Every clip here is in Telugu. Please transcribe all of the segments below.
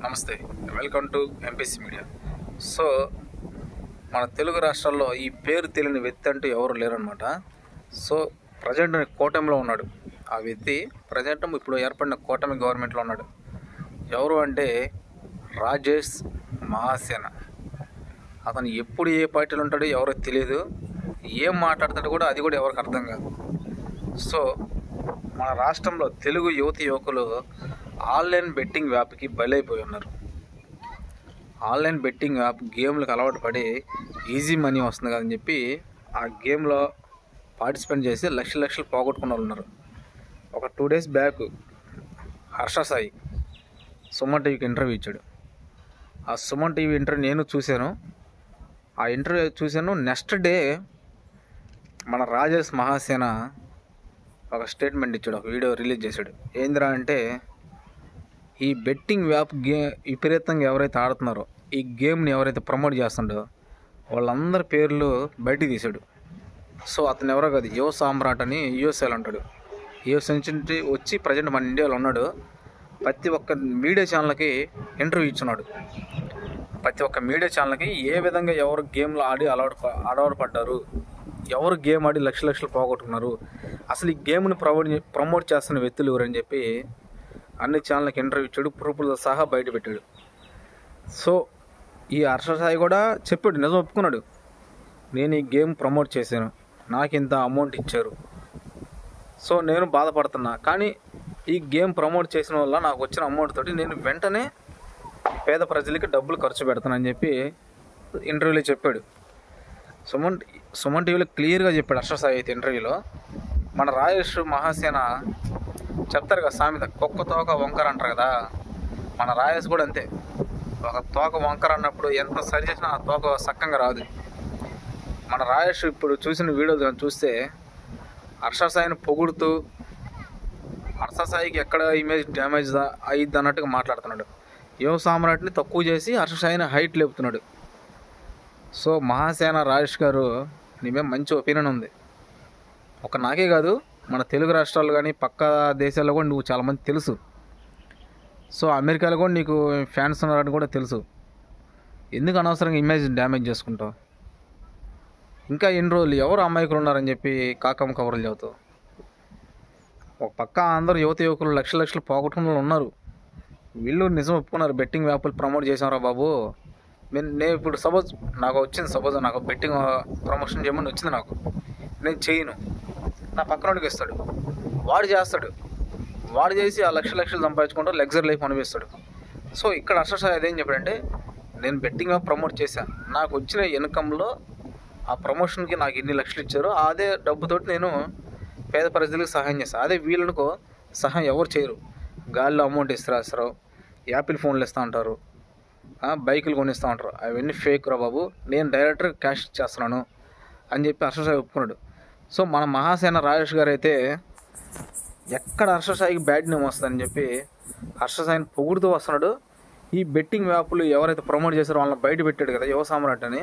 నమస్తే, welcome to MPC media. So మన తెలుగు రాష్ట్రాల్లో ఈ పేరు తెలియని వ్యక్తి అంటూ ఎవరు లేరనమాట. సో ప్రజెంట్ కూటమిలో ఉన్నాడు. ఆ వ్యక్తి ప్రజెంట్ ఇప్పుడు ఏర్పడిన కూటమి గవర్నమెంట్లో ఉన్నాడు. ఎవరు అంటే రాజేష్ మహాసేన. అతను ఎప్పుడు ఏ పార్టీలో ఉంటాడో ఎవరో తెలియదు, ఏం మాట్లాడతాడో కూడా అది కూడా ఎవరికి అర్థం కాదు. సో మన రాష్ట్రంలో తెలుగు యువకులు ఆన్లైన్ బెట్టింగ్ యాప్కి బలైపోయి ఉన్నారు. ఆన్లైన్ బెట్టింగ్ యాప్ గేమ్లకు అలవాటు పడి ఈజీ మనీ వస్తుంది కదని చెప్పి ఆ గేమ్లో పార్టిసిపేట్ చేసి లక్షలు పోగొట్టుకున్న వాళ్ళు ఉన్నారు. ఒక 2 days బ్యాక్ హర్ష సాయి సుమన్ టీవీకి ఇంటర్వ్యూ ఇచ్చాడు. ఆ సుమన్ టీవీ ఇంటర్వ్యూ నేను చూశాను. ఆ ఇంటర్వ్యూ చూశాను. నెక్స్ట్ డే మన రాజేష్ మహాసేన ఒక స్టేట్మెంట్ ఇచ్చాడు, ఒక వీడియో రిలీజ్ చేశాడు. ఏందిరా అంటే, ఈ బెట్టింగ్ యాప్ విపరీతంగా ఎవరైతే ఆడుతున్నారో, ఈ గేమ్ని ఎవరైతే ప్రమోట్ చేస్తుండో వాళ్ళందరి పేర్లు బయటికి తీశాడు. సో అతను ఎవరో కాదు, యువ సామ్రాట్ అని యూఎస్ఏలో ఉంటాడు. యూఎస్ఏ నుంచి వచ్చి ప్రజెంట్ మన ఇండియాలో ఉన్నాడు. ప్రతి ఒక్క మీడియా ఛానల్కి ఇంటర్వ్యూ ఇచ్చున్నాడు. ప్రతి ఒక్క మీడియా ఛానల్కి ఏ విధంగా ఎవరు గేమ్లో ఆడి అలవాటు పడ్డారు, ఎవరు గేమ్ ఆడి లక్షలు పోగొట్టుకున్నారు, అసలు ఈ గేమ్ని ప్రమోట్ చేస్తున్న వ్యక్తులు ఎవరని చెప్పి అన్ని ఛానళ్ళకి ఇంటర్వ్యూ ఇచ్చాడు, ప్రూఫ్లతో సహా బయట పెట్టాడు. సో ఈ హర్ష సాయి కూడా చెప్పాడు, నిజం ఒప్పుకున్నాడు. నేను ఈ గేమ్ ప్రమోట్ చేశాను, నాకు ఇంత అమౌంట్ ఇచ్చారు, సో నేను బాధపడుతున్నా, కానీ ఈ గేమ్ ప్రమోట్ చేసిన వల్ల నాకు వచ్చిన అమౌంట్ తోటి నేను వెంటనే పేద ప్రజలకి డబ్బులు ఖర్చు పెడతానని చెప్పి ఇంటర్వ్యూలో చెప్పాడు. సుమన్ టీవీలో క్లియర్గా చెప్పాడు హర్ష సాయి అయితే ఇంటర్వ్యూలో. మన రాజేష్ మహాసేన చెప్తారు కదా సామెత, కుక్క తోక వంకర అంటారు కదా, మన రాజేష్ కూడా అంతే. ఒక తోక వంకర అన్నప్పుడు ఎంత సరి చేసినా ఆ తోక సక్కంగా రాదు. మన రాజేష్ ఇప్పుడు చూసిన వీడియో చూస్తే హర్ష సాయిని పొగుడుతూ హర్ష సాయికి ఎక్కడ ఇమేజ్ డ్యామేజ్ అయ్యిద్ది అన్నట్టుగా మాట్లాడుతున్నాడు. యువ సామ్రాట్ని తక్కువ చేసి హర్ష సాయిని హైట్ లేపుతున్నాడు. సో మహాసేన రాజేష్ గారు నీ మీద మంచి ఒపీనియన్ ఉంది. ఒక నాకే కాదు, మన తెలుగు రాష్ట్రాలు కానీ పక్క దేశాల్లో కూడా నువ్వు చాలామంది తెలుసు. సో అమెరికాలో కూడా నీకు ఫ్యాన్స్ ఉన్నారని కూడా తెలుసు. ఎందుకు అనవసరంగా ఇమేజ్ డ్యామేజ్ చేసుకుంటావు? ఇంకా ఎన్ని రోజులు ఎవరు అమాయకులు ఉన్నారని చెప్పి కాకమ్మ కబుర్లు చెబుతావు? ఒక పక్క అందరూ యువకులు లక్షలు పోగొట్టుకున్న వాళ్ళు ఉన్నారు. వీళ్ళు నిజం ఒప్పుకున్నారు, బెట్టింగ్ యాప్లు ప్రమోట్ చేసాంరా బాబు. నేను ఇప్పుడు సపోజ్ నాకు బెట్టింగ్ ప్రమోషన్ చేయమని వచ్చింది, నాకు నేను చేయను, నా పక్కనోడికి ఇస్తాడు, వాడు చేస్తాడు, వాడు చేసి ఆ లక్షలు సంపాదించుకుంటూ లగ్జరీ లైఫ్ అనిపిస్తాడు. సో ఇక్కడ హర్ష సాయి అదేం చెప్పాడంటే, నేను బెట్టింగ్ యాప్ ప్రమోట్ చేశాను, నాకు వచ్చిన ఇన్కమ్లో ఆ ప్రమోషన్కి నాకు ఇన్ని లక్షలు ఇచ్చారు, అదే డబ్బుతోటి నేను పేద ప్రజలకు సహాయం చేస్తాను. అదే వీళ్ళనుకో సహాయం ఎవరు చేయరు. గాలిలో అమౌంట్ ఇస్తారు, యాపిల్ ఫోన్లు ఇస్తూ ఉంటారు, బైకులు కొనిస్తూ ఉంటారు. అవన్నీ ఫేక్ రా బాబు, నేను డైరెక్ట్గా క్యాష్ ఇచ్చేస్తున్నాను అని చెప్పి హర్ష సాయి ఒప్పుకున్నాడు. సో మన మహాసేన రాజేష్ గారు అయితే ఎక్కడ హర్ష సాయికి బ్యాడ్ నేమ్ వస్తుందని చెప్పి హర్ష సాయిని పొగుడుతూ వస్తున్నాడు. ఈ బెట్టింగ్ యాప్లు ఎవరైతే ప్రమోట్ చేశారో వాళ్ళని బయట పెట్టాడు కదా యువ సామ్రాట్ అని,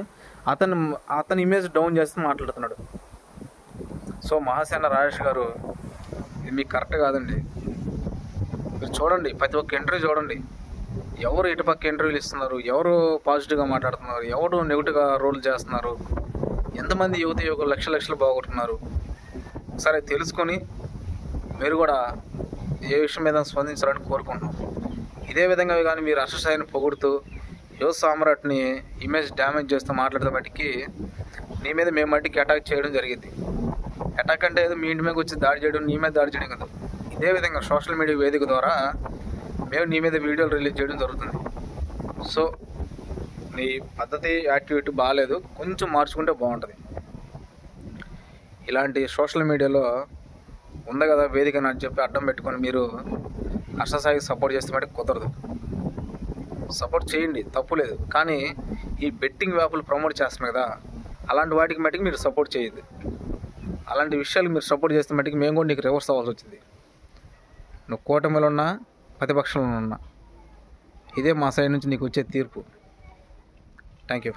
అతని ఇమేజ్ డౌన్ చేస్తూ మాట్లాడుతున్నాడు. సో మహాసేన రాజేష్ గారు, ఇది మీకు కరెక్ట్ కాదండి. మీరు చూడండి, ప్రతి ఒక్క ఇంటర్వ్యూ చూడండి, ఎవరు ఇటుపక్క ఇంటర్వ్యూలు ఇస్తున్నారు, ఎవరు పాజిటివ్గా మాట్లాడుతున్నారు, ఎవరు నెగిటివ్గా రోల్ చేస్తున్నారు, ఎంతమంది యువకులు లక్షలు బాగొట్టుకున్నారు. సరే తెలుసుకొని మీరు కూడా ఏ విషయం మీద స్పందించాలని కోరుకుంటున్నాం. ఇదే విధంగా కానీ మీరు హర్ష సాయిని పొగుడుతూ యువ సామ్రాట్ని ఇమేజ్ డ్యామేజ్ చేస్తూ మాట్లాడితే మట్టికి నీ మీద మేము మట్టికి అటాక్ చేయడం జరిగింది. అటాక్ అంటే ఏదో మీ ఇంటి మీద వచ్చి దాడి చేయడం, నీ మీద దాడి చేయడం కదా. ఇదే విధంగా సోషల్ మీడియా వేదిక ద్వారా మేము నీ మీద వీడియోలు రిలీజ్ చేయడం జరుగుతుంది. సో నీ పద్ధతి యాక్టివిటీ బాగాలేదు, కొంచెం మార్చుకుంటే బాగుంటుంది. ఇలాంటి సోషల్ మీడియాలో ఉంది కదా వేదిక అని చెప్పి అడ్డం పెట్టుకొని మీరు హర్ష సాయికి సపోర్ట్ చేస్తే మటుకు కుదరదు. సపోర్ట్ చేయండి, తప్పులేదు, కానీ ఈ బెట్టింగ్ యాప్లు ప్రమోట్ చేస్తున్నారు కదా, అలాంటి వాటికి మటుకు మీరు సపోర్ట్ చేయదు. అలాంటి విషయాలు మీరు సపోర్ట్ చేస్తే మటుకు మేము కూడా నీకు రివర్స్ అవ్వాల్సి వచ్చింది. నువ్వు కూటమిలో ఉన్నా ప్రతిపక్షంలో ఉన్నా ఇదే మా సైడ్ నుంచి నీకు వచ్చే తీర్పు. Thank you.